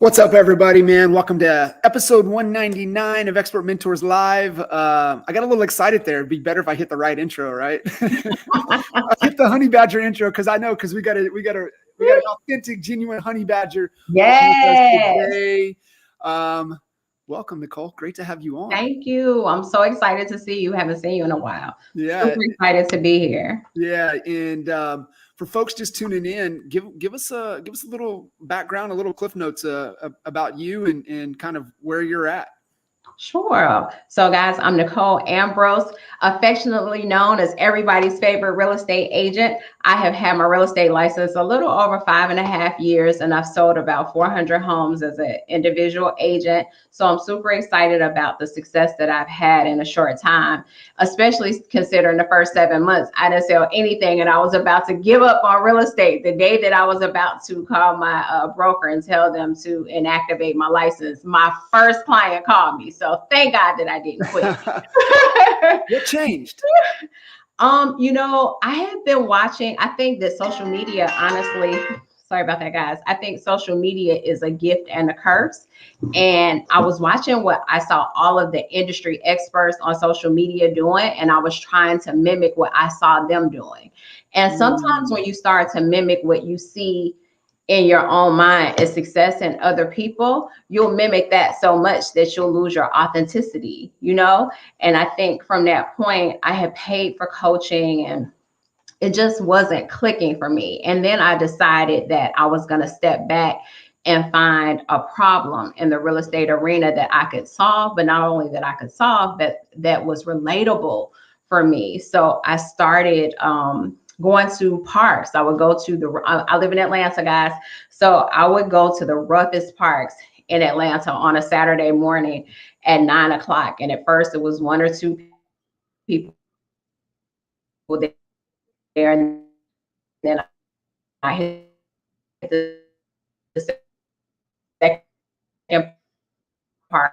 What's up, everybody, man? Welcome to episode 199 of Expert Mentors Live. I got a little excited there. It'd be better if I hit the right intro, right? I hit the honey badger intro because we got an authentic, genuine honey badger. Yes. Today. Welcome, Nicole. Great to have you on. Thank you. I'm so excited to see you. Haven't seen you in a while. Yeah. Super excited to be here. Yeah. And for folks just tuning in, give us a little background, a little cliff notes about you and kind of where you're at. Sure. So guys, I'm Nicole Ambrose, affectionately known as everybody's favorite real estate agent. I have had my real estate license a little over 5.5 years, and I've sold about 400 homes as an individual agent. So I'm super excited about the success that I've had in a short time, especially considering the first 7 months, I didn't sell anything and I was about to give up on real estate. The day that I was about to call my broker and tell them to inactivate my license, my first client called me. So thank God that I didn't quit. What changed? I have been watching. I think that social media, honestly, sorry about that, guys. I think social media is a gift and a curse. And I was watching what I saw all of the industry experts on social media doing, and I was trying to mimic what I saw them doing. And sometimes when you start to mimic what you see in your own mind as success in other people, you'll mimic that so much that you'll lose your authenticity, And I think from that point, I had paid for coaching and it just wasn't clicking for me. And then I decided that I was going to step back and find a problem in the real estate arena that I could solve, but not only that I could solve, but that was relatable for me. So I started going to parks. I would go to I live in Atlanta, guys. So I would go to the roughest parks in Atlanta on a Saturday morning at 9 o'clock. And at first it was 1 or 2 people there. And then I hit the second park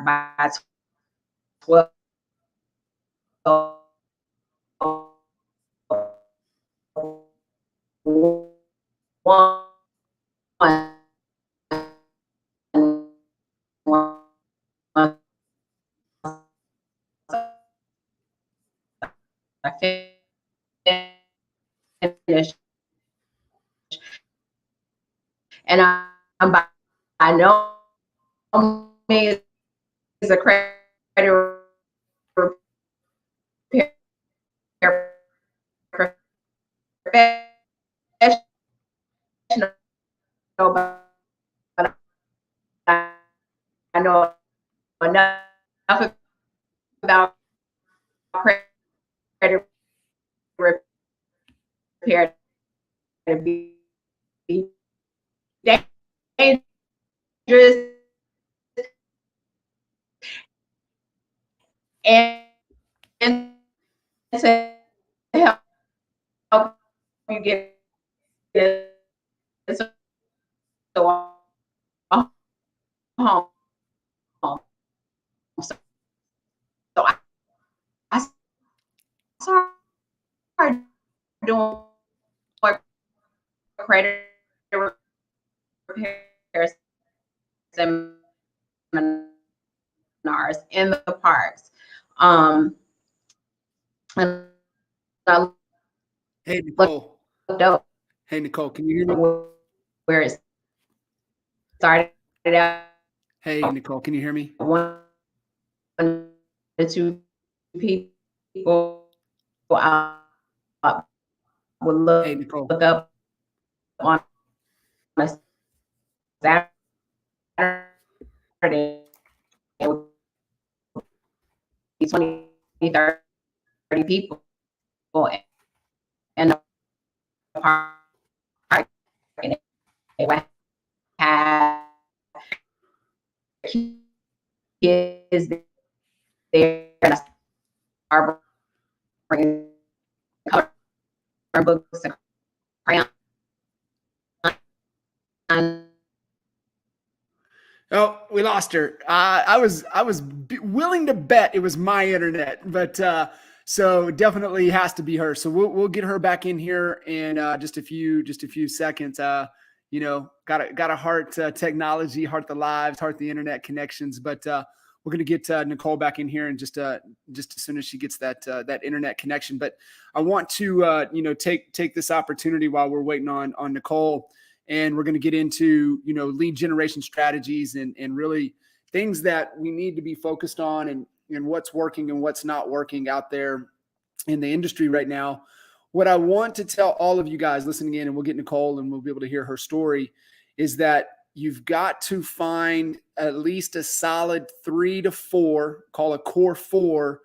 by 12. I finished, and I'm by no means a credit repair professional, but I know enough about credit repair to be dangerous and to help you get into a home. So I started doing credit repair seminars in the parks. And Hey, Nicole. Up Hey, Nicole, can you hear me? where it started out. Hey, Nicole, can you hear me? 1 to 2 people I would look, Hey, Nicole. look up on a Saturday. It would be 20, 30 people in the park. And they would have kids there and are bringing color books and crayons. Oh, we lost her. I was willing to bet it was my internet, but so definitely has to be her. So we'll get her back in here in just a few seconds. got to heart technology, heart the lives, heart the internet connections. But we're going to get Nicole back in here and just as soon as she gets that internet connection. But I want to take this opportunity while we're waiting on Nicole, and we're going to get into lead generation strategies and really things that we need to be focused on and what's working and what's not working out there in the industry right now. What I want to tell all of you guys listening in, and we'll get Nicole and we'll be able to hear her story, is that you've got to find at least a solid 3 to 4, call a core 4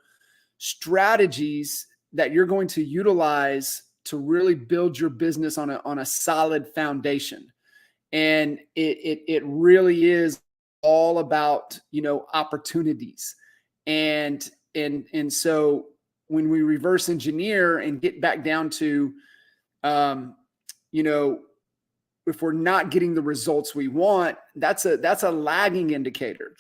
strategies that you're going to utilize to really build your business on a solid foundation. And it really is all about, opportunities. And so when we reverse engineer and get back down to, if we're not getting the results we want, that's a lagging indicator.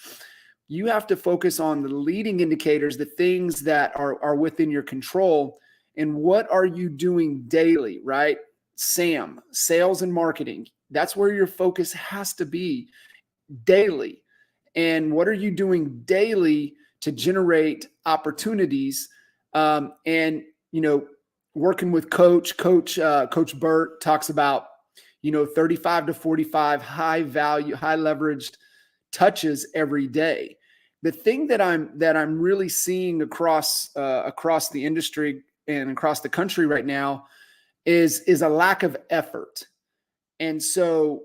You have to focus on the leading indicators, the things that are within your control. And what are you doing daily, right? SAM, sales and marketing. That's where your focus has to be daily. And what are you doing daily to generate opportunities? And working with Coach Burt talks about, 35 to 45 high value, high leveraged touches every day. The thing that I'm really seeing across the industry and across the country right now is a lack of effort. And so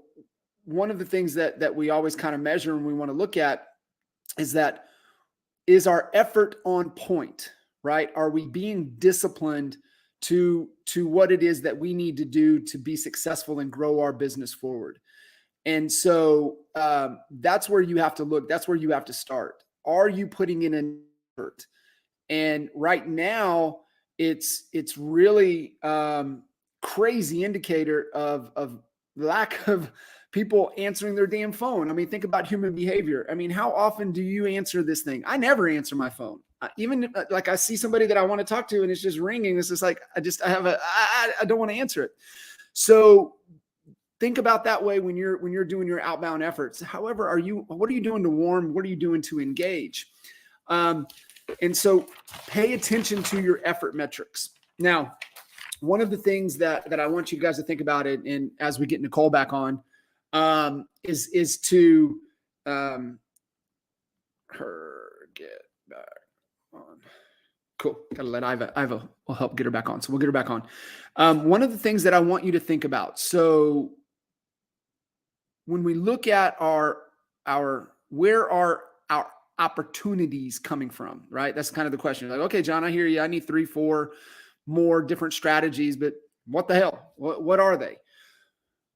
one of the things that we always kind of measure and we want to look at is our effort on point, right? Are we being disciplined to what it is that we need to do to be successful and grow our business forward? And so that's where you have to look. That's where you have to start. Are you putting in an effort? And right now, it's really crazy indicator of lack of people answering their damn phone. I mean, think about human behavior. I mean, how often do you answer this thing? I never answer my phone. Even like I see somebody that I want to talk to and it's just ringing. It's just like, I don't want to answer it. So think about that way when you're doing your outbound efforts. However, what are you doing to warm? What are you doing to engage? And so pay attention to your effort metrics. Now, one of the things that I want you guys to think about it, and as we get Nicole back on, is to her get back on. Cool. Gotta let Iva will help get her back on. So we'll get her back on. One of the things that I want you to think about. So when we look at where are our opportunities coming from, right? That's kind of the question. Like, okay, John, I hear you. I need 3, 4 more different strategies, but what the hell? What are they?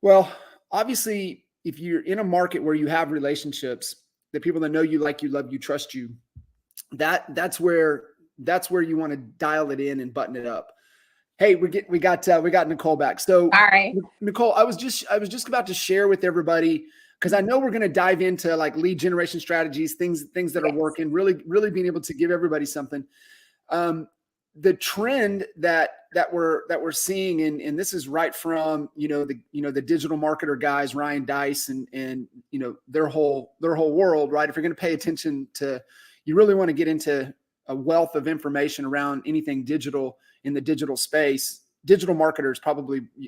Well, obviously, if you're in a market where you have relationships, the people that know you, like you, love you, trust you, that's where you want to dial it in and button it up. Hey, we got Nicole back. So, all right, Nicole, I was just about to share with everybody, because I know we're going to dive into like lead generation strategies, things that are working, really being able to give everybody something. The trend that we're seeing, and this is right from the digital marketer guys, Ryan Dice and their whole world, right? If you're going to pay attention to, you really want to get into a wealth of information around anything digital in the digital space. Digital marketers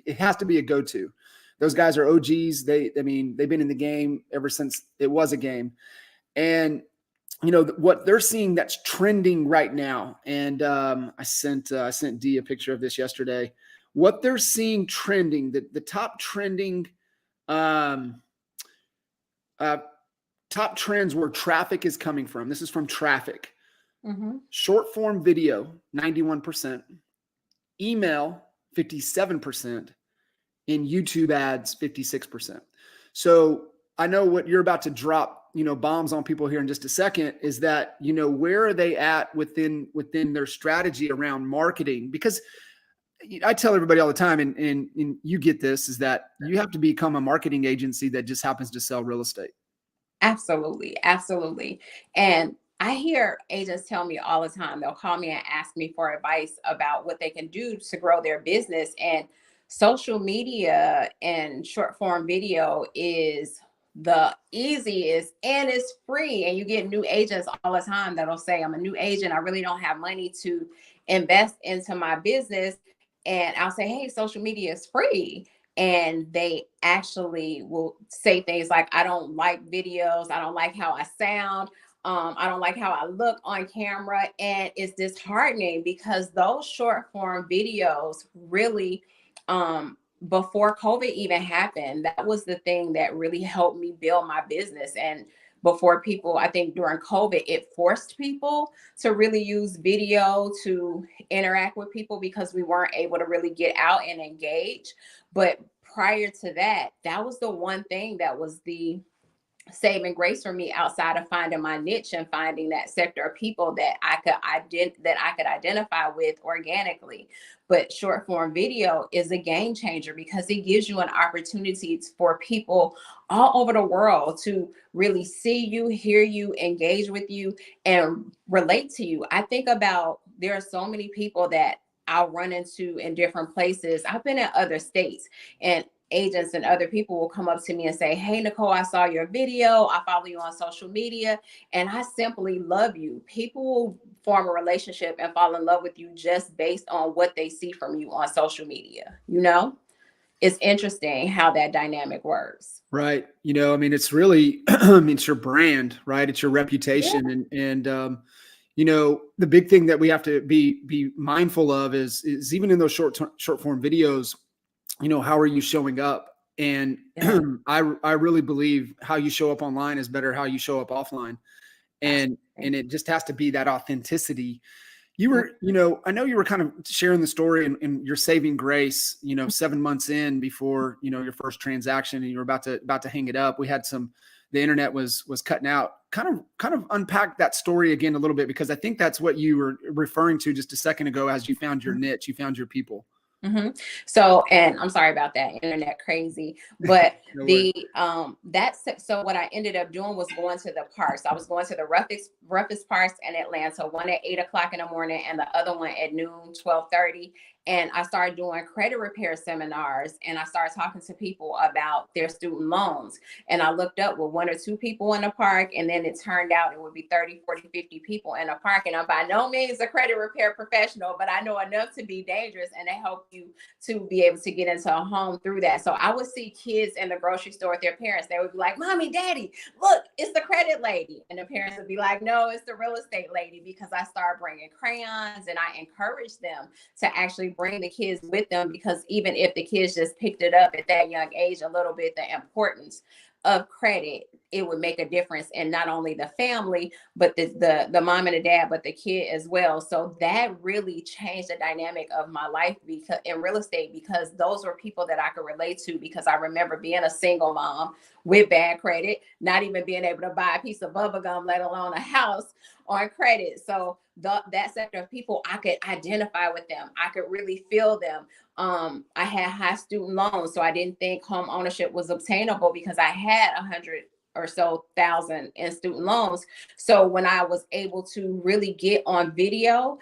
it has to be a go-to. Those guys are OGs. They've been in the game ever since it was a game, and what they're seeing that's trending right now. And I sent Dee a picture of this yesterday. What they're seeing trending, the top trending, top trends where traffic is coming from. This is from traffic. Mm-hmm. Short form video, 91%, email, 57%, and YouTube ads, 56%. So I know what you're about to drop, bombs on people here in just a second, is that, where are they at within their strategy around marketing? Because I tell everybody all the time, and you get this, is that you have to become a marketing agency that just happens to sell real estate. Absolutely. Absolutely. And I hear agents tell me all the time, they'll call me and ask me for advice about what they can do to grow their business. And social media and short form video is the easiest, and it's free, and you get new agents all the time that'll say, I'm a new agent, I really don't have money to invest into my business. And I'll say, hey, social media is free. And they actually will say things like, I don't like videos, I don't like how I sound, I don't like how I look on camera. And it's disheartening because those short form videos really, before COVID even happened, that was the thing that really helped me build my business. And before people, I think during COVID, it forced people to really use video to interact with people because we weren't able to really get out and engage. But prior to that, that was the one thing that was the saving grace for me outside of finding my niche and finding that sector of people that I could identify with organically. But short form video is a game changer because it gives you an opportunity for people all over the world to really see you, hear you, engage with you, and relate to you. I think about, there are so many people that I'll run into in different places. I've been in other states, and agents and other people will come up to me and say, hey, Nicole, I saw your video. I follow you on social media, and I simply love you. People will form a relationship and fall in love with you just based on what they see from you on social media. You know, it's interesting how that dynamic works. Right. You know, I mean, it's really, I mean, it's your brand, right? It's your reputation. Yeah. And you know, the big thing that we have to be mindful of is even in those short form videos, you know, how are you showing up? And Yeah. I really believe how you show up online is better how you show up offline. And it just has to be that authenticity. You were, you know, I know you were kind of sharing the story and your saving grace, you know, 7 months in before, you know, your first transaction, and you were about to hang it up. We had the internet was cutting out. Kind of unpack that story again a little bit, because I think that's what you were referring to just a second ago as you found your niche, you found your people. Mm-hmm. So, and I'm sorry about that, internet crazy, but No worries. so what I ended up doing was going to the parks. I was going to the roughest parks in Atlanta, one at 8 o'clock in the morning and the other one at noon, 12:30. And I started doing credit repair seminars, and I started talking to people about their student loans. And I looked up with 1 or 2 people in the park, and then it turned out it would be 30, 40, 50 people in a park. And I'm by no means a credit repair professional, but I know enough to be dangerous and to help you to be able to get into a home through that. So I would see kids in the grocery store with their parents. They would be like, Mommy, Daddy, look, it's the credit lady. And the parents would be like, no, it's the real estate lady, because I started bringing crayons and I encouraged them to actually bring the kids with them, because even if the kids just picked it up at that young age a little bit, the importance of credit, it would make a difference in not only the family, but the mom and the dad, but the kid as well. So that really changed the dynamic of my life because in real estate, because those were people that I could relate to, because I remember being a single mom with bad credit, not even being able to buy a piece of bubble gum, let alone a house on credit. So that sector of people, I could identify with them. I could really feel them. I had high student loans, so I didn't think home ownership was obtainable because I had 100 or so thousand in student loans. So when I was able to really get on video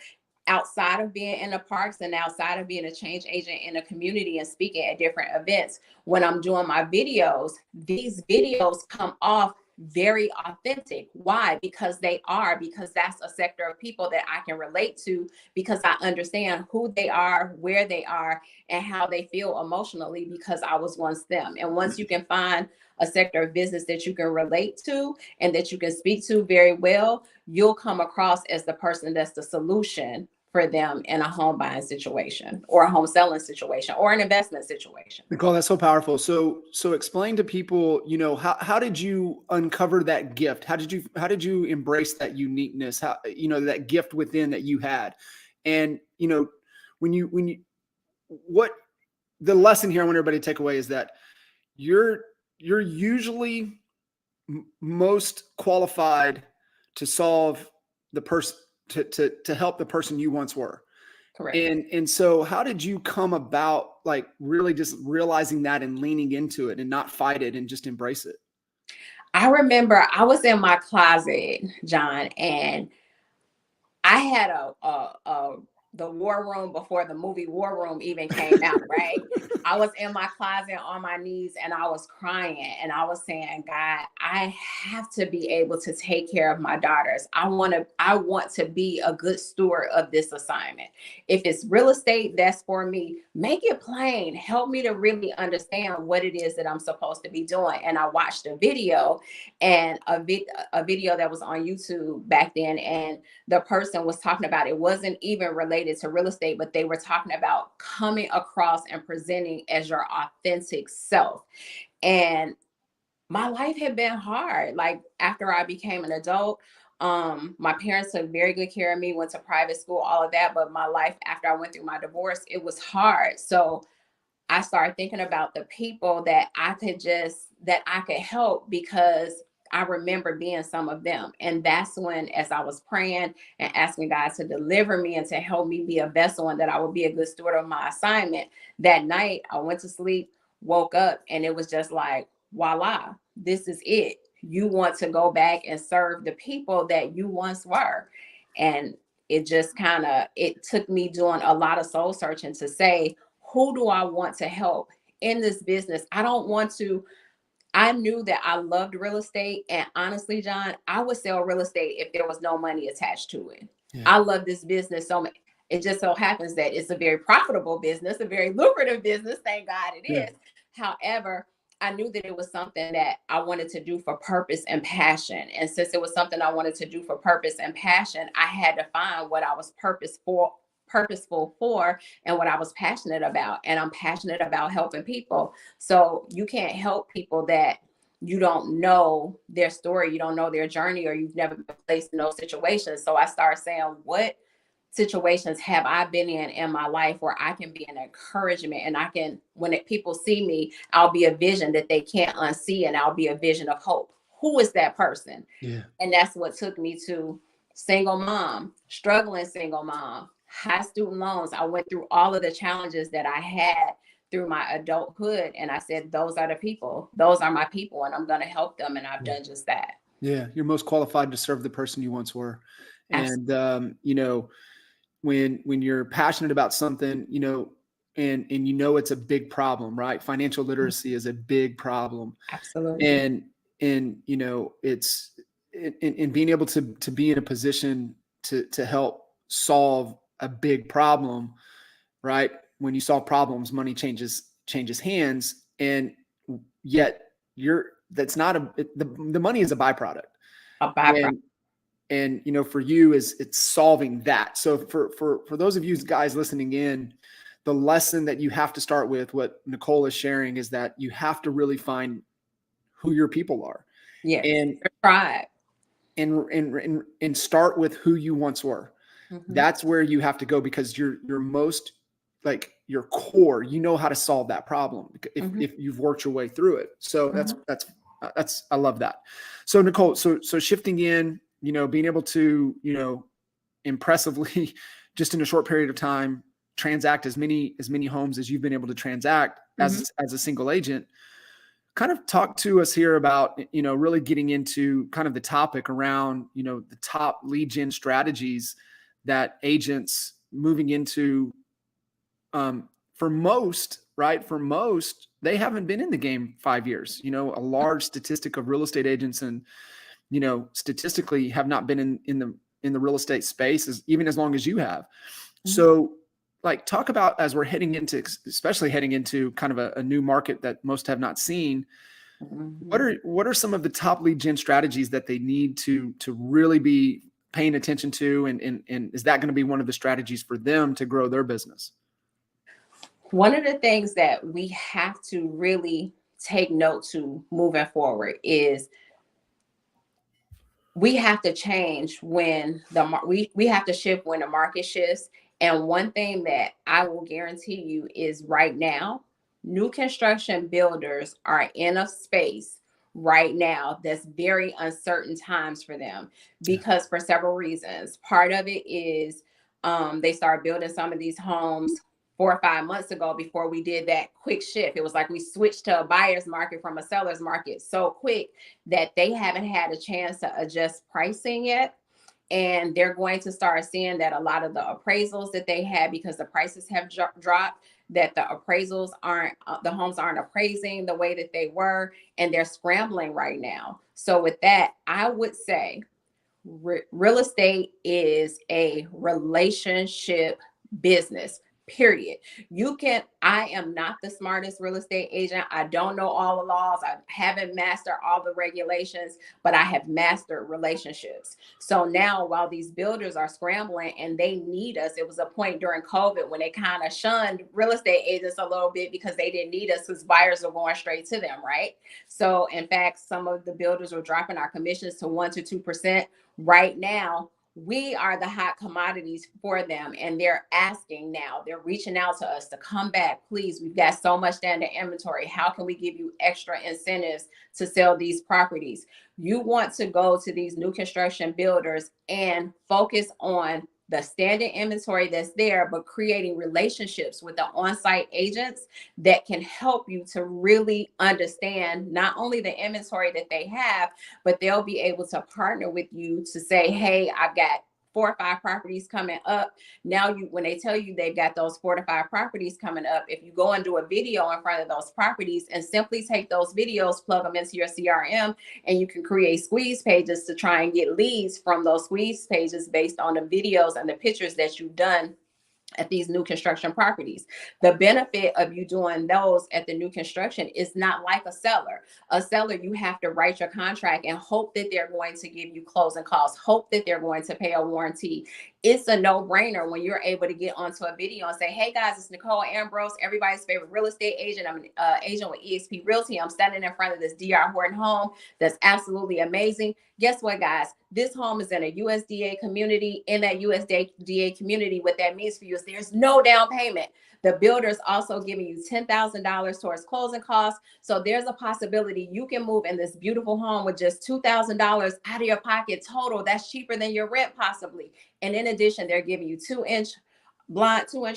outside of being in the parks and outside of being a change agent in a community and speaking at different events, when I'm doing my videos, these videos come off very authentic. Why? Because that's a sector of people that I can relate to, because I understand who they are, where they are, and how they feel emotionally, because I was once them. And once you can find a sector of business that you can relate to and that you can speak to very well, you'll come across as the person that's the solution for them in a home buying situation or a home selling situation or an investment situation. Nicole, that's so powerful. So explain to people, you know, how did you uncover that gift? How did you embrace that uniqueness? How, you know, that gift within that you had? And, you know, when you what the lesson here I want everybody to take away is that you're usually most qualified to solve the person to help the person you once were. Correct. And so how did you come about, like, really just realizing that and leaning into it and not fight it and just embrace it? I remember I was in my closet, John, and I had a the war room before the movie War Room even came out, right? I was in my closet on my knees and I was crying and I was saying, God, I have to be able to take care of my daughters. I want to be a good steward of this assignment. If it's real estate, that's for me. Make it plain. Help me to really understand what it is that I'm supposed to be doing. And I watched a video and a video that was on YouTube back then, and the person was talking about, it wasn't even related to real estate, but they were talking about coming across and presenting as your authentic self. And my life had been hard. Like after I became an adult, my parents took very good care of me, went to private school, all of that. But my life after I went through my divorce, it was hard. So I started thinking about the people that I could help, because I remember being some of them. And that's when, as I was praying and asking God to deliver me and to help me be a vessel and that I would be a good steward of my assignment, that night I went to sleep, woke up, and it was just like, voila, this is it. You want to go back and serve the people that you once were. And it took me doing a lot of soul searching to say, who do I want to help in this business? I knew that I loved real estate. And honestly, John, I would sell real estate if there was no money attached to it. Yeah. I love this business so much. It just so happens that it's a very profitable business, a very lucrative business. Thank God it is. However, I knew that it was something that I wanted to do for purpose and passion. And since it was something I wanted to do for purpose and passion, I had to find what I was purposeful for and what I was passionate about. And I'm passionate about helping people. So you can't help people that you don't know their story, you don't know their journey, or you've never been placed in those situations. So I started saying, what situations have I been in my life where I can be an encouragement, and I can, when people see me, I'll be a vision that they can't unsee, and I'll be a vision of hope. Who is that person? Yeah. And that's what took me to single mom, struggling single mom, high student loans. I went through all of the challenges that I had through my adulthood. And I said, those are the people, those are my people, and I'm going to help them. And I've done just that. Yeah. You're most qualified to serve the person you once were. Absolutely. And, when you're passionate about something, and it's a big problem, right? Financial literacy is a big problem. Absolutely. And it's in being able to be in a position to help solve a big problem, right? When you solve problems, money changes hands, and yet the money is a byproduct. A byproduct. And for you it's solving that. So for those of you guys listening in, the lesson that you have to start with, what Nicole is sharing, is that you have to really find who your people are. Yeah. And try and start with who you once were. Mm-hmm. That's where you have to go, because you're most, like, your core, how to solve that problem if you've worked your way through it. So that's I love that. So Nicole, so shifting in, being able to, impressively, just in a short period of time, transact as many homes as you've been able to transact as a single agent. Kind of talk to us here about, really getting into kind of the topic around, the top lead gen strategies that agents moving into, for most, they haven't been in the game 5 years. A large statistic of real estate agents, and, statistically have not been in the real estate space even as long as you have. Mm-hmm. So, like, talk about, as we're especially heading into kind of a new market that most have not seen, what are some of the top lead gen strategies that they need to really be paying attention to, and is that going to be one of the strategies for them to grow their business? One of the things that we have to really take note to moving forward is we have to change when we have to shift when the market shifts. And one thing that I will guarantee you is, right now, new construction builders are in a space right now that's very uncertain times for them, because for several reasons. Part of it is they started building some of these homes 4 or 5 months ago before we did that quick shift. It was like we switched to a buyer's market from a seller's market so quick that they haven't had a chance to adjust pricing yet. And they're going to start seeing that a lot of the appraisals that they had, because the prices have dropped, that the appraisals aren't, the homes aren't appraising the way that they were, and they're scrambling right now. So with that, I would say real estate is a relationship business. Period. I am not the smartest real estate agent. I don't know all the laws. I haven't mastered all the regulations, but I have mastered relationships. So now, while these builders are scrambling and they need us, it was a point during COVID when they kind of shunned real estate agents a little bit because they didn't need us because buyers were going straight to them, right? So in fact, some of the builders were dropping our commissions to 1% to 2%. Right now, we are the hot commodities for them, and they're asking now, they're reaching out to us to come back. Please, we've got so much standard inventory. How can we give you extra incentives to sell these properties? You want to go to these new construction builders and focus on the standard inventory that's there, but creating relationships with the on-site agents that can help you to really understand not only the inventory that they have, but they'll be able to partner with you to say, hey, I've got 4 or 5 properties coming up. Now, when they tell you they've got those 4 to 5 properties coming up, if you go and do a video in front of those properties and simply take those videos, plug them into your CRM, and you can create squeeze pages to try and get leads from those squeeze pages based on the videos and the pictures that you've done at these new construction properties. The benefit of you doing those at the new construction is not like a seller. A seller, you have to write your contract and hope that they're going to give you closing costs, hope that they're going to pay a warranty. It's a no-brainer when you're able to get onto a video and say, hey guys, it's Nicole Ambrose, everybody's favorite real estate agent. I'm an agent with EXP Realty. I'm standing in front of this DR Horton home that's absolutely amazing. Guess what, guys? This home is in a USDA community. In that USDA community, what that means for you is there's no down payment. The builder is also giving you $10,000 towards closing costs. So there's a possibility you can move in this beautiful home with just $2,000 out of your pocket total. That's cheaper than your rent possibly. And in addition, they're giving you 2-inch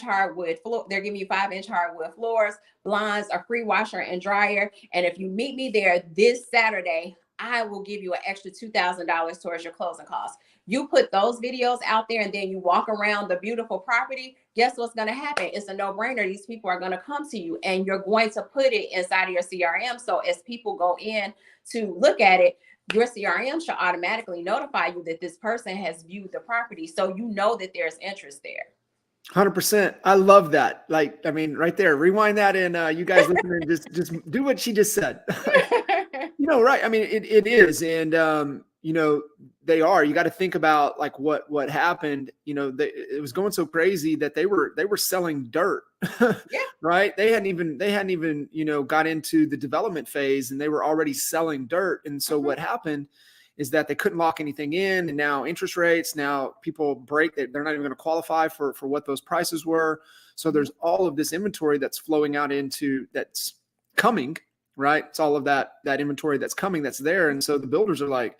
hardwood floor. They're giving you 5-inch hardwood floors, blinds, a free washer and dryer. And if you meet me there this Saturday, I will give you an extra $2,000 towards your closing costs. You put those videos out there and then you walk around the beautiful property. Guess what's going to happen? It's a no-brainer. These people are going to come to you and you're going to put it inside of your CRM. So as people go in to look at it, your CRM should automatically notify you that this person has viewed the property. So you know that there's interest there. 100%. I love that. Like, I mean, right there, rewind that. And you guys listening, just do what she just said. Right. I mean, it is. And, they are, you got to think about like what happened, it was going so crazy that they were selling dirt, yeah. Right. They hadn't even, got into the development phase and they were already selling dirt. And so what happened is that they couldn't lock anything in. And now interest rates, now people break, they're not even going to qualify for what those prices were. So there's all of this inventory that's flowing out that's coming, right? It's all of that inventory that's coming, that's there. And so the builders are like,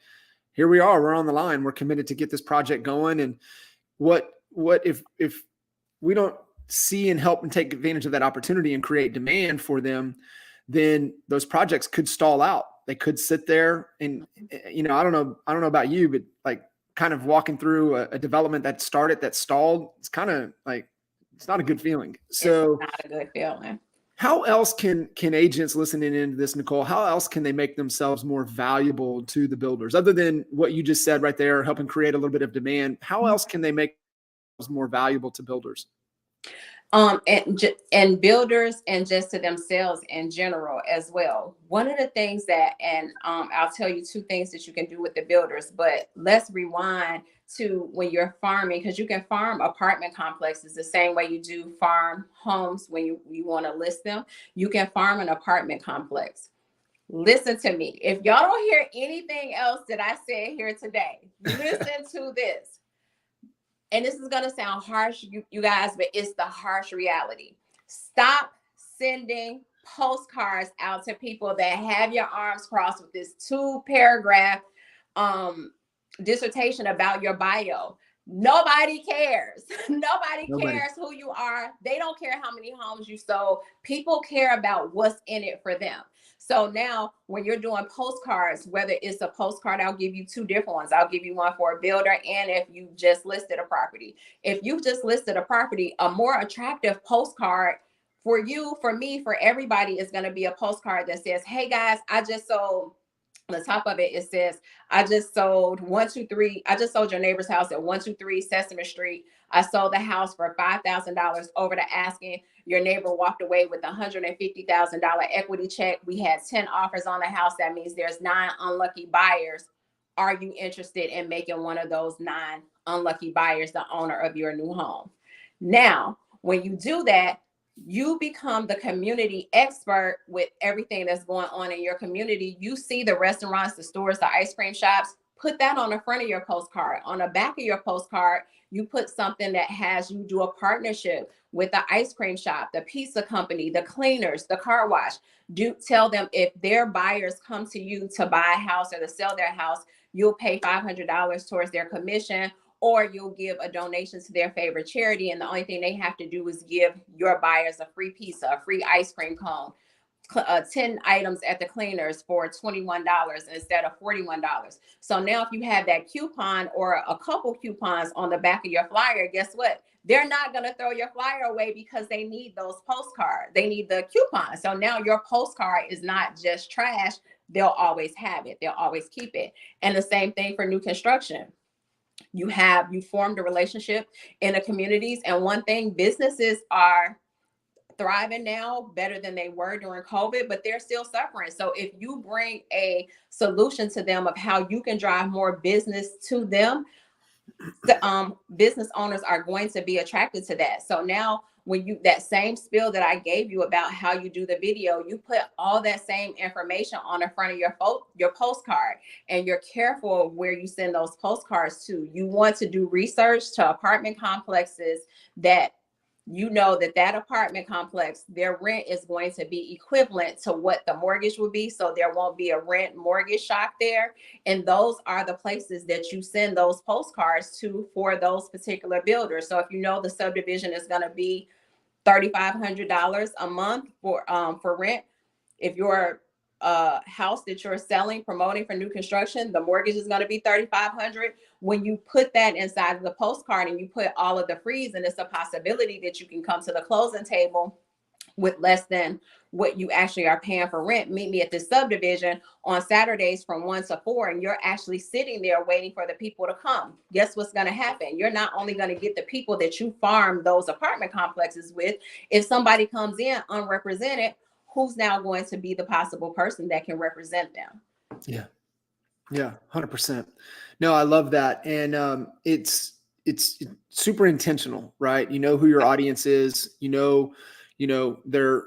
here we are, we're on the line. We're committed to get this project going. And what if we don't see and help and take advantage of that opportunity and create demand for them, then those projects could stall out. They could sit there and, I don't know about you, but like kind of walking through a development that stalled. It's kind of like, it's not a good feeling. So it's not a good feeling. How else can agents listening into this, Nicole, how else can they make themselves more valuable to the builders other than what you just said right there, helping create a little bit of demand? How else can they make themselves more valuable to builders? And builders and just to themselves in general as well. One of the things that, and I'll tell you 2 things that you can do with the builders, but let's rewind to when you're farming, because you can farm apartment complexes the same way you do farm homes when you want to list them. You can farm an apartment complex. Listen to me. If y'all don't hear anything else that I said here today, listen to this. And this is going to sound harsh, you guys, but it's the harsh reality. Stop sending postcards out to people that have your arms crossed with this 2-paragraph dissertation about your bio. Nobody cares. Nobody cares who you are. They don't care how many homes you sold. People care about what's in it for them. So now when you're doing postcards, whether it's a postcard, I'll give you two different ones. I'll give you one for a builder and if you just listed a property. If you've just listed a property, a more attractive postcard for you, for me, for everybody is going to be a postcard that says, hey guys, I just sold. On the top of it, it says, I just sold 123. I just sold your neighbor's house at 123 Sesame Street. I sold the house for $5,000 over the asking. Your neighbor walked away with $150,000 equity check. We had 10 offers on the house. That means there's 9 unlucky buyers. Are you interested in making one of those 9 unlucky buyers the owner of your new home? Now, when you do that, you become the community expert with everything that's going on in your community. You see the restaurants, the stores, the ice cream shops, put that on the front of your postcard. On the back of your postcard, you put something that has you do a partnership with the ice cream shop, the pizza company, the cleaners, the car wash. Do tell them if their buyers come to you to buy a house or to sell their house, you'll pay $500 towards their commission, or you'll give a donation to their favorite charity. And the only thing they have to do is give your buyers a free pizza, a free ice cream cone, 10 items at the cleaners for $21 instead of $41. So now if you have that coupon or a couple coupons on the back of your flyer, guess what? They're not going to throw your flyer away because they need those postcards. They need the coupon. So now your postcard is not just trash. They'll always have it. They'll always keep it. And the same thing for new construction. You formed a relationship in the communities. And one thing, businesses are thriving now better than they were during COVID, but they're still suffering. So if you bring a solution to them of how you can drive more business to them, the business owners are going to be attracted to that. So now when you, that same spiel that I gave you about how you do the video, you put all that same information on the front of your postcard, and you're careful of where you send those postcards to. You want to do research to apartment complexes that you know that apartment complex, their rent is going to be equivalent to what the mortgage will be. So there won't be a rent mortgage shock there. And those are the places that you send those postcards to for those particular builders. So if you know the subdivision is going to be $3,500 a month for rent, if your house that you're selling, promoting for new construction, the mortgage is going to be $3,500. When you put that inside of the postcard and you put all of the frees, and it's a possibility that you can come to the closing table with less than what you actually are paying for rent. Meet me at this subdivision on Saturdays from 1 to 4, and you're actually sitting there waiting for the people to come. Guess what's going to happen? You're not only going to get the people that you farm those apartment complexes with. If somebody comes in unrepresented, who's now going to be the possible person that can represent them? Yeah. Yeah. 100%. No, I love that. And it's super intentional, right? You know who your audience is, you know, they're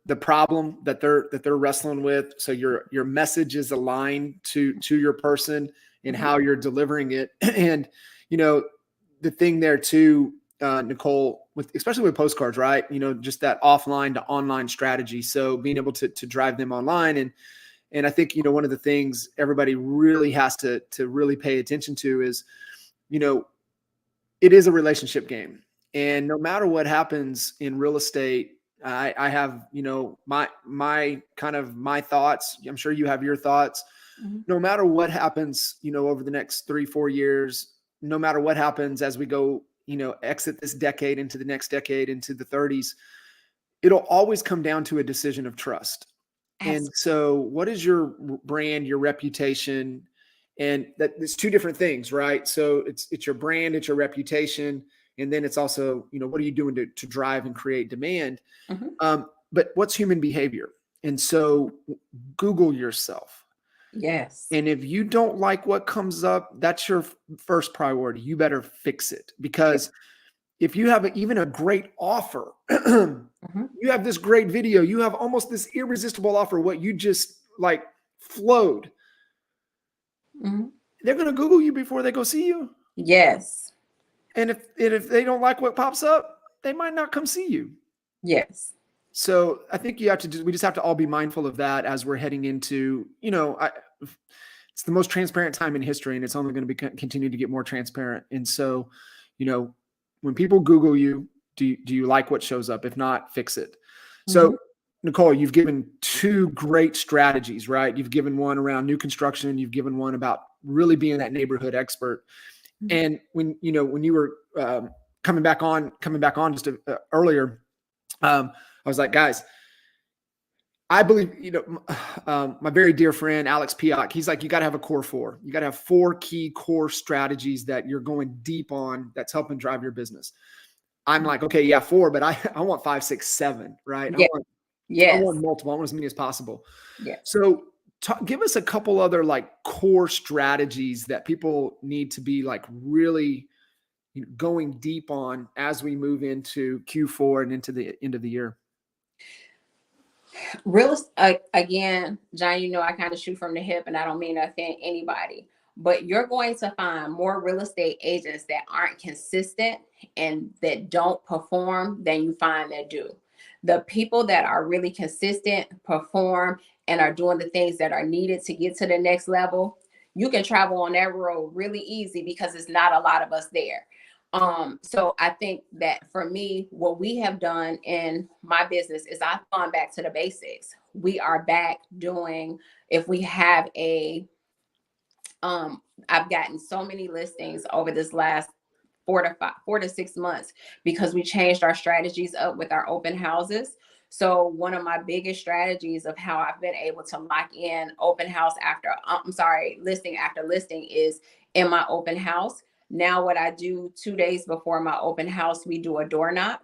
the problem that they're wrestling with. So your message is aligned to your person and how you're delivering it. And, the thing there too, Nicole, especially with postcards, right? Just that offline to online strategy. So being able to drive them online. And I think, one of the things everybody really has to really pay attention to is, it is a relationship game. And no matter what happens in real estate, I have, my thoughts. I'm sure you have your thoughts. Mm-hmm. No matter what happens, over the next 3-4 years, no matter what happens as we go, exit this decade into the next decade, into the 30s, it'll always come down to a decision of trust. Absolutely. And so what is your brand, your reputation? And it's two different things, right? So it's your brand, it's your reputation. And then it's also, what are you doing to drive and create demand? Mm-hmm. But what's human behavior? And so Google yourself. Yes. And if you don't like what comes up, that's your first priority. You better fix it, because if you have even a great offer, mm-hmm. you have this great video, you have almost this irresistible offer, what you just flowed. Mm-hmm. They're going to Google you before they go see you. Yes. And if they don't like what pops up, they might not come see you. Yes. So I think we just have to all be mindful of that as we're heading into, it's the most transparent time in history, and it's only going to continue to get more transparent. And so, when people Google you, do you like what shows up? If not, fix it. Mm-hmm. So Nicole, you've given two great strategies, right? You've given one around new construction. You've given one about really being that neighborhood expert. And when you were coming back on just earlier, I was like, guys, I believe, my very dear friend, Alex Piak, he's like, you got to have a core four. You got to have four key core strategies that you're going deep on that's helping drive your business. I'm like, okay, yeah, four, but I want 5, 6, 7, right? Yeah. I want multiple. I want as many as possible. Yeah. So give us a couple other like core strategies that people need to be like really going deep on as we move into Q4 and into the end of the year. Again, John, I kind of shoot from the hip, and I don't mean to offend anybody, but you're going to find more real estate agents that aren't consistent and that don't perform than you find that do. The people that are really consistent, perform, and are doing the things that are needed to get to the next level, you can travel on that road really easy because it's not a lot of us there. So I think that for me, what we have done in my business is I've gone back to the basics. We are back doing, if we have I've gotten so many listings over this last 4 to 6 months because we changed our strategies up with our open houses. So one of my biggest strategies of how I've been able to lock in listing after listing is in my open house. Now what I do 2 days before my open house, we do a door knock.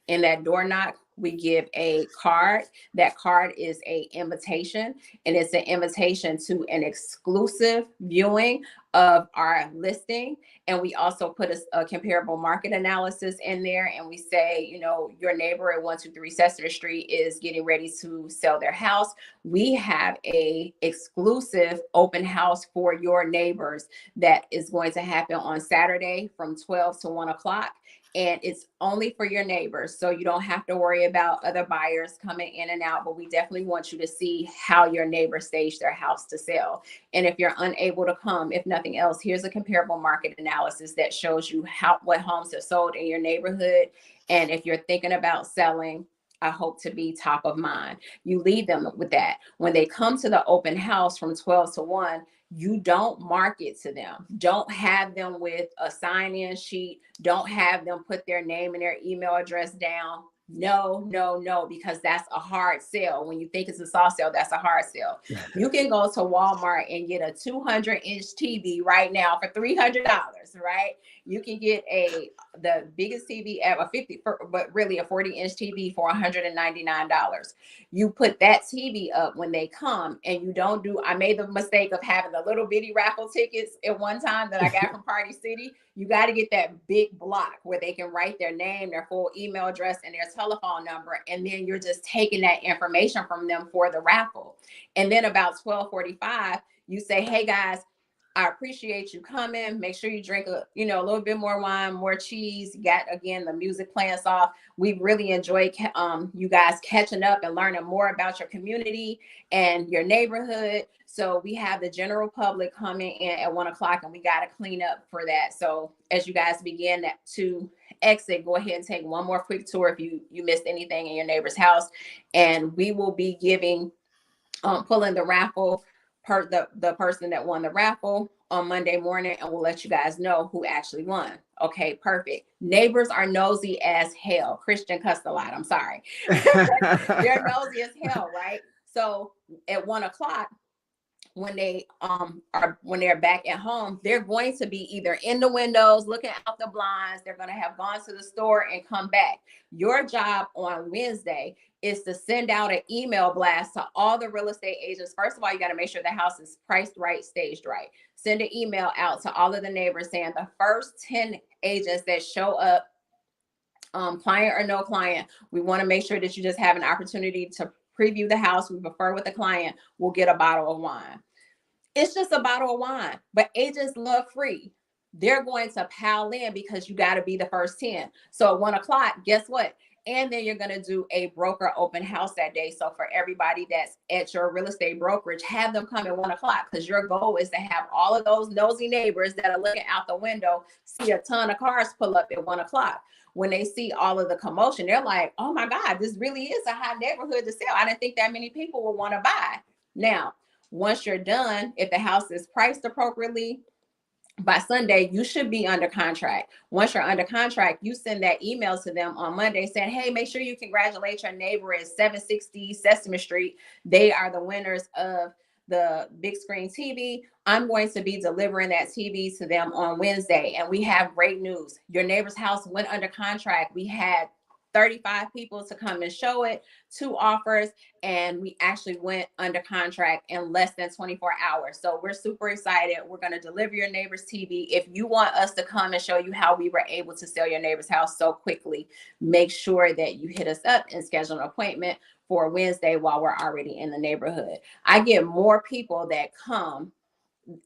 In that door knock, we give a card. That card is an invitation, and it's an invitation to an exclusive viewing of our listing. And we also put a comparable market analysis in there. And we say, your neighbor at 123 Sesame Street is getting ready to sell their house. We have a exclusive open house for your neighbors that is going to happen on Saturday from 12 to 1 o'clock. And it's only for your neighbors. So you don't have to worry about other buyers coming in and out, but we definitely want you to see how your neighbor staged their house to sell. And if you're unable to come, if nothing else, here's a comparable market analysis that shows you what homes have sold in your neighborhood. And if you're thinking about selling, I hope to be top of mind. You leave them with that. When they come to the open house from 12 to 1, you don't market to them. Don't have them with a sign-in sheet. Don't have them put their name and their email address down. No, because that's a hard sell. When you think it's a soft sell, that's a hard sell. You can go to Walmart and get a 200-inch TV right now for $300, right? You can get the biggest TV ever, but really a 40-inch TV for $199. You put that TV up when they come, and you don't do. I made the mistake of having the little bitty raffle tickets at one time that I got from Party City. You got to get that big block where they can write their name, their full email address, and their telephone number. And then you're just taking that information from them for the raffle. And then about 12:45, you say, hey guys, I appreciate you coming. Make sure you drink a little bit more wine, more cheese. You got, again, the music playing soft. We really enjoy you guys catching up and learning more about your community and your neighborhood. So we have the general public coming in at 1 o'clock, and we got to clean up for that. So as you guys begin to exit, go ahead and take one more quick tour if you missed anything in your neighbor's house. And we will be pulling the raffle the person that won the raffle on Monday morning, and we'll let you guys know who actually won. Okay, perfect. Neighbors are nosy as hell. Christian cussed a lot. I'm sorry. They're nosy as hell, right? So at 1 o'clock, when they're back at home, they're going to be either in the windows, looking out the blinds. They're going to have gone to the store and come back. Your job on Wednesday is to send out an email blast to all the real estate agents. First of all, you got to make sure the house is priced right, staged right. Send an email out to all of the neighbors saying the first 10 agents that show up, client or no client, we want to make sure that you just have an opportunity to preview the house. We prefer with the client, we'll get a bottle of wine. It's just a bottle of wine, but agents love free. They're going to pile in because you got to be the first 10. So at 1 o'clock, guess what? And then you're going to do a broker open house that day. So for everybody that's at your real estate brokerage, have them come at 1 o'clock, because your goal is to have all of those nosy neighbors that are looking out the window see a ton of cars pull up at 1 o'clock. when they see all of the commotion, they're like, oh my God, this really is a hot neighborhood to sell. I didn't think that many people would want to buy. Now, once you're done, if the house is priced appropriately, by Sunday, you should be under contract. Once you're under contract, you send that email to them on Monday saying, hey, make sure you congratulate your neighbor at 760 Sesame Street. They are the winners of the big screen TV. I'm going to be delivering that TV to them on Wednesday. And we have great news. Your neighbor's house went under contract. We had 35 people to come and show it, 2 offers, and we actually went under contract in less than 24 hours. So we're super excited. We're going to deliver your neighbor's TV. If you want us to come and show you how we were able to sell your neighbor's house so quickly, make sure that you hit us up and schedule an appointment for Wednesday while we're already in the neighborhood. I get more people that come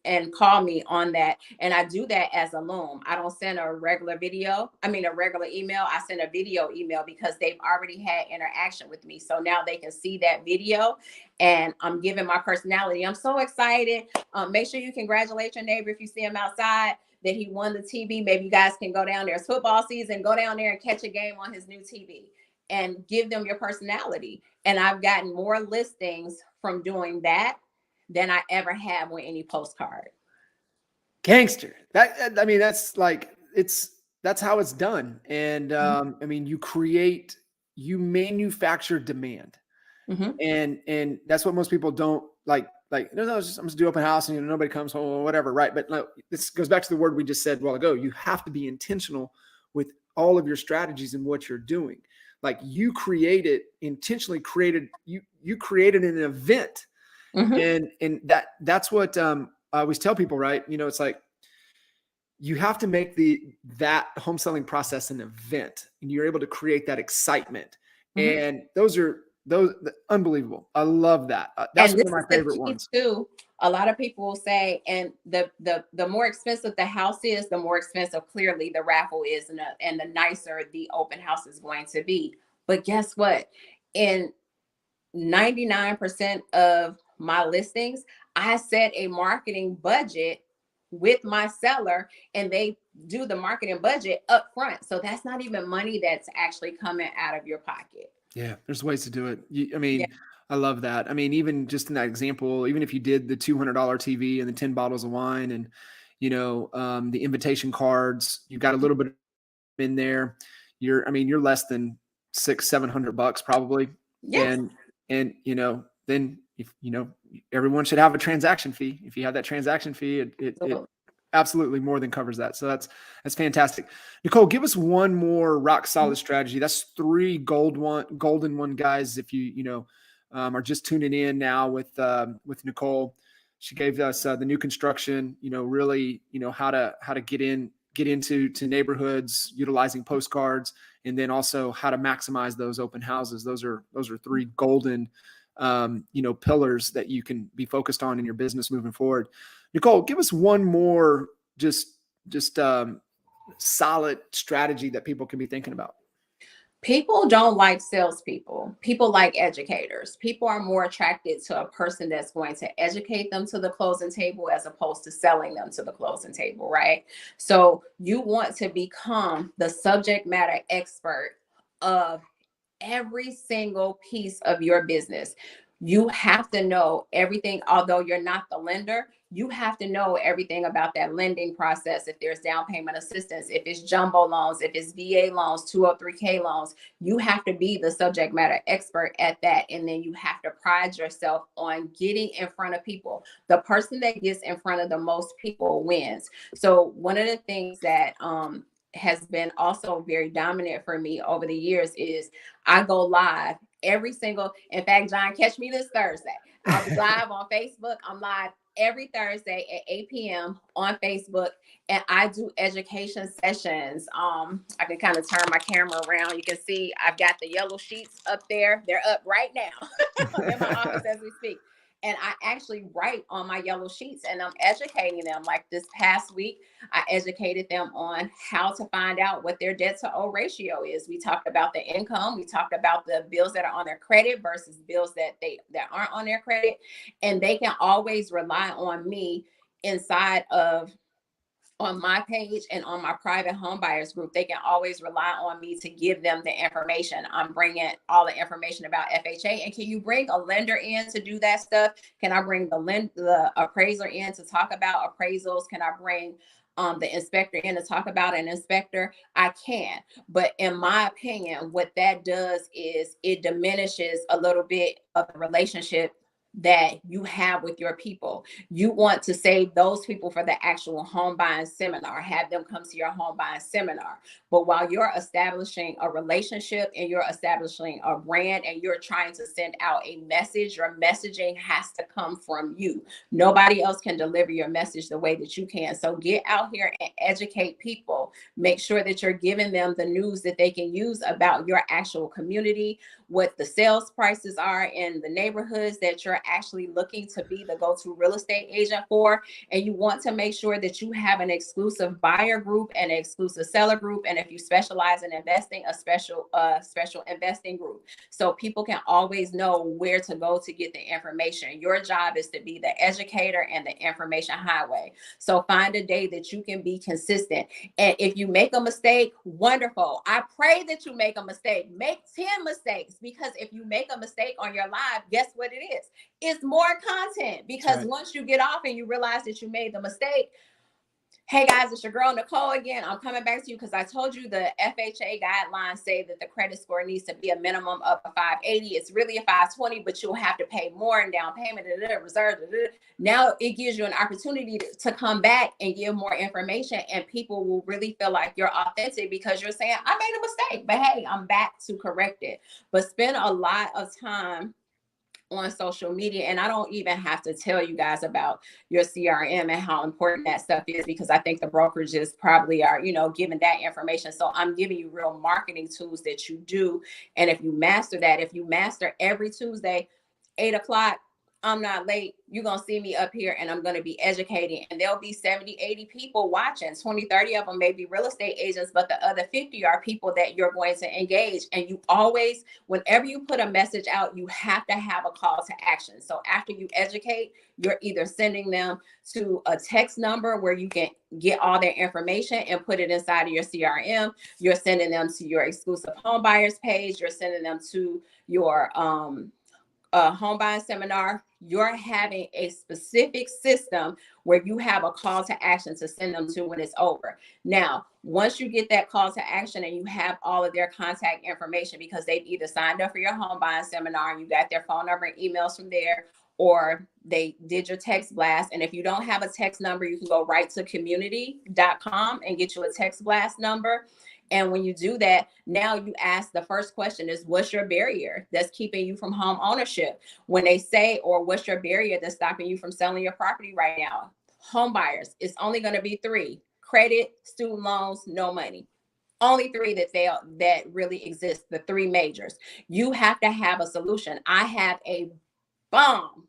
and call me on that. And I do that as a loom. I don't send a regular email. I send a video email because they've already had interaction with me. So now they can see that video and I'm giving my personality. I'm so excited. Make sure you congratulate your neighbor if you see him outside that he won the TV. Maybe you guys can go down there. It's football season. Go down there and catch a game on his new TV and give them your personality. And I've gotten more listings from doing that than I ever have with any postcard. Gangster. I mean, that's like, that's how it's done. And I mean, you manufacture demand. And that's what most people don't like, no, I'm just do open house and nobody comes home or whatever. Right. But no, this goes back to the word we just said a while ago. You have to be intentional with all of your strategies and what you're doing. Like you intentionally created an event. And that's what I always tell people, right? It's like you have to make that home selling process an event, and you're able to create that excitement. And those unbelievable. I love that. That's one of my favorite ones too. A lot of people will say, and the more expensive the house is, the more expensive clearly the raffle is, and the nicer the open house is going to be. But guess what? In 99% of my listings, I set a marketing budget with my seller and they do the marketing budget up front. So that's not even money that's actually coming out of your pocket. Yeah, there's ways to do it. I love that. I mean, even just in that example, even if you did the $200 TV and the 10 bottles of wine and, the invitation cards, you've got a little bit in there. You're less than $600-700 probably. Yes. And then if everyone should have a transaction fee. If you have that transaction fee, it absolutely more than covers that. So that's fantastic. Nicole, give us one more rock solid strategy. That's 3 golden one guys. If you are just tuning in now with Nicole, she gave us the new construction. Really how to get into neighborhoods utilizing postcards, and then also how to maximize those open houses. Those are 3 golden pillars that you can be focused on in your business moving forward. Nicole, give us one more just solid strategy that people can be thinking about. People don't like salespeople. People like educators. People are more attracted to a person that's going to educate them to the closing table as opposed to selling them to the closing table, right? So you want to become the subject matter expert of every single piece of your business. You have to know everything. Although you're not the lender, you have to know everything about that lending process. If there's down payment assistance, if it's jumbo loans, if it's VA loans, 203K loans, you have to be the subject matter expert at that. And then you have to pride yourself on getting in front of people. The person that gets in front of the most people wins. So one of the things that has been also very dominant for me over the years is I go live in fact, John, catch me this Thursday. I'll be live on Facebook. I'm live every Thursday at 8 p.m. on Facebook, and I do education sessions. I can kind of turn my camera around. You can see I've got the yellow sheets up there. They're up right now in my office as we speak. And I actually write on my yellow sheets and I'm educating them. Like this past week, I educated them on how to find out what their debt to owe ratio is. We talked about the income. We talked about the bills that are on their credit versus bills that aren't on their credit. And they can always rely on me inside of on my page and on my private home buyers group, they can always rely on me to give them the information. I'm bringing all the information about FHA. And can you bring a lender in to do that stuff? Can I bring the appraiser in to talk about appraisals? Can I bring the inspector in to talk about an inspector? I can. But in my opinion, what that does is it diminishes a little bit of the relationship that you have with your people. You want to save those people for the actual home buying seminar, have them come to your home buying seminar. But while you're establishing a relationship and you're establishing a brand and you're trying to send out a message, your messaging has to come from you. Nobody else can deliver your message the way that you can. So get out here and educate people. Make sure that you're giving them the news that they can use about your actual community, what the sales prices are in the neighborhoods that you're actually looking to be the go-to real estate agent for. And you want to make sure that you have an exclusive buyer group and an exclusive seller group. And if you specialize in investing, a special investing group. So people can always know where to go to get the information. Your job is to be the educator and the information highway. So find a day that you can be consistent. And if you make a mistake, wonderful. I pray that you make a mistake. Make 10 mistakes, because if you make a mistake on your live, guess what it is? It's more content, because once you get off and you realize that you made the mistake, hey guys, it's your girl Nicole again. I'm coming back to you because I told you the FHA guidelines say that the credit score needs to be a minimum of a 580. It's really a 520, but you'll have to pay more in down payment, reserve. Now it gives you an opportunity to come back and give more information, and people will really feel like you're authentic because you're saying, I made a mistake, but hey, I'm back to correct it. But spend a lot of time on social media. And I don't even have to tell you guys about your CRM and how important that stuff is, because I think the brokerages probably are, giving that information. So I'm giving you real marketing tools that you do. And if you master that, if you master every Tuesday, 8 o'clock, I'm not late, you're going to see me up here and I'm going to be educating, and there'll be 70, 80 people watching. 20, 30 of them may be real estate agents, but the other 50 are people that you're going to engage. And you always, whenever you put a message out, you have to have a call to action. So after you educate, you're either sending them to a text number where you can get all their information and put it inside of your CRM. You're sending them to your exclusive home buyers page. You're sending them to your home buying seminar. You're having a specific system where you have a call to action to send them to when it's over. Now, once you get that call to action and you have all of their contact information, because they've either signed up for your home buying seminar and you got their phone number and emails from there, or they did your text blast. And if you don't have a text number, you can go right to community.com and get you a text blast number. And when you do that, now you ask, the first question is, what's your barrier that's keeping you from home ownership? When they say, or what's your barrier that's stopping you from selling your property right now? Home buyers, it's only going to be 3: credit, student loans, no money. Only 3 that really exist, the 3 majors. You have to have a solution. I have a bomb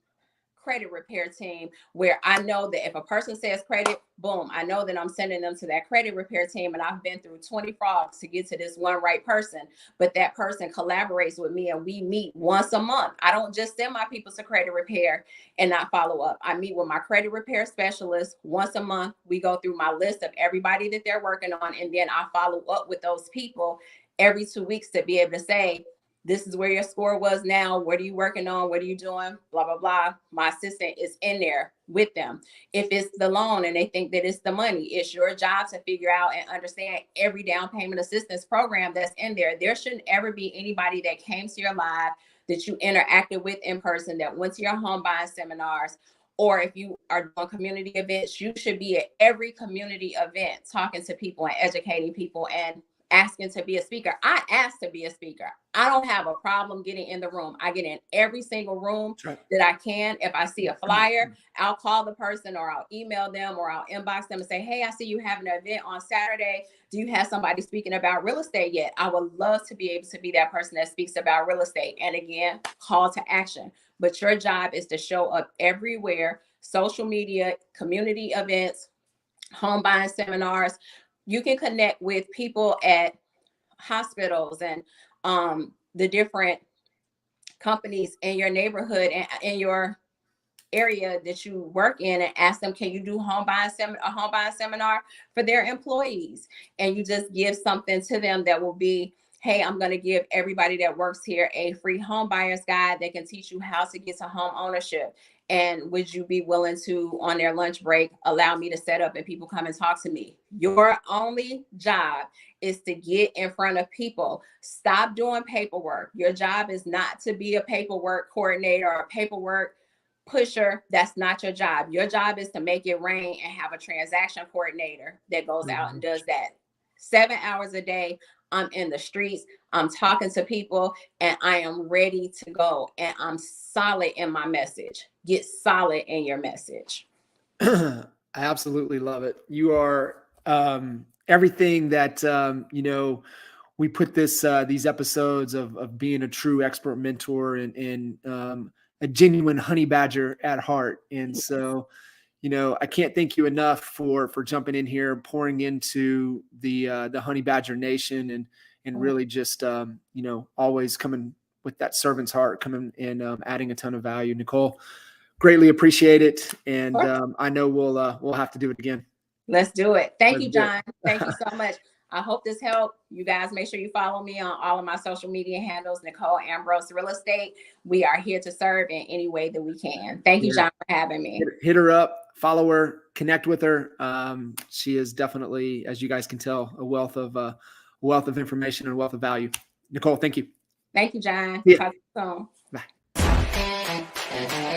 credit repair team where I know that if a person says credit, boom, I know that I'm sending them to that credit repair team. And I've been through 20 frogs to get to this one right person, but that person collaborates with me and we meet once a month. I don't just send my people to credit repair and not follow up. I meet with my credit repair specialist once a month. We go through my list of everybody that they're working on, and then I follow up with those people every 2 weeks to be able to say, this is where your score was now. What are you working on? What are you doing? Blah, blah, blah. My assistant is in there with them. If it's the loan and they think that it's the money, it's your job to figure out and understand every down payment assistance program that's in there. There shouldn't ever be anybody that came to your live, that you interacted with in person, that went to your home buying seminars, or if you are doing community events, you should be at every community event talking to people and educating people and asking to be a speaker. I asked to be a speaker. I don't have a problem getting in the room. I get in every single room that I can. If I see a flyer, I'll call the person or I'll email them or I'll inbox them and say, hey, I see you having an event on Saturday. Do you have somebody speaking about real estate yet? I would love to be able to be that person that speaks about real estate. And again, call to action. But your job is to show up everywhere: social media, community events, home buying seminars. You can connect with people at hospitals and the different companies in your neighborhood and in your area that you work in and ask them, can you do a home buying seminar for their employees? And you just give something to them that will be, hey, I'm going to give everybody that works here a free home buyer's guide that can teach you how to get to home ownership. And would you be willing to, on their lunch break, allow me to set up and people come and talk to me? Your only job is to get in front of people. Stop doing paperwork. Your job is not to be a paperwork coordinator or a paperwork pusher. That's not your job. Your job is to make it rain and have a transaction coordinator that goes out and does that. 7 hours a day, I'm in the streets, I'm talking to people, and I am ready to go. And I'm solid in my message. Get solid in your message. I absolutely love it. You are everything that, we put these episodes of being a true expert mentor and a genuine honey badger at heart. And so, I can't thank you enough for jumping in here, pouring into the Honey Badger Nation, and really just always coming with that servant's heart, coming and adding a ton of value. Nicole, greatly appreciate it, and I know we'll have to do it again. Let's do it. Thank you, John. Thank you so much. I hope this helped. You guys make sure you follow me on all of my social media handles, Nicole Ambrose Real Estate. We are here to serve in any way that we can. Thank you, John, for having me. Hit her up, follow her, connect with her. She is definitely, as you guys can tell, a wealth of information and a wealth of value. Nicole, thank you. Thank you, John. Yeah. Talk to you soon. Bye.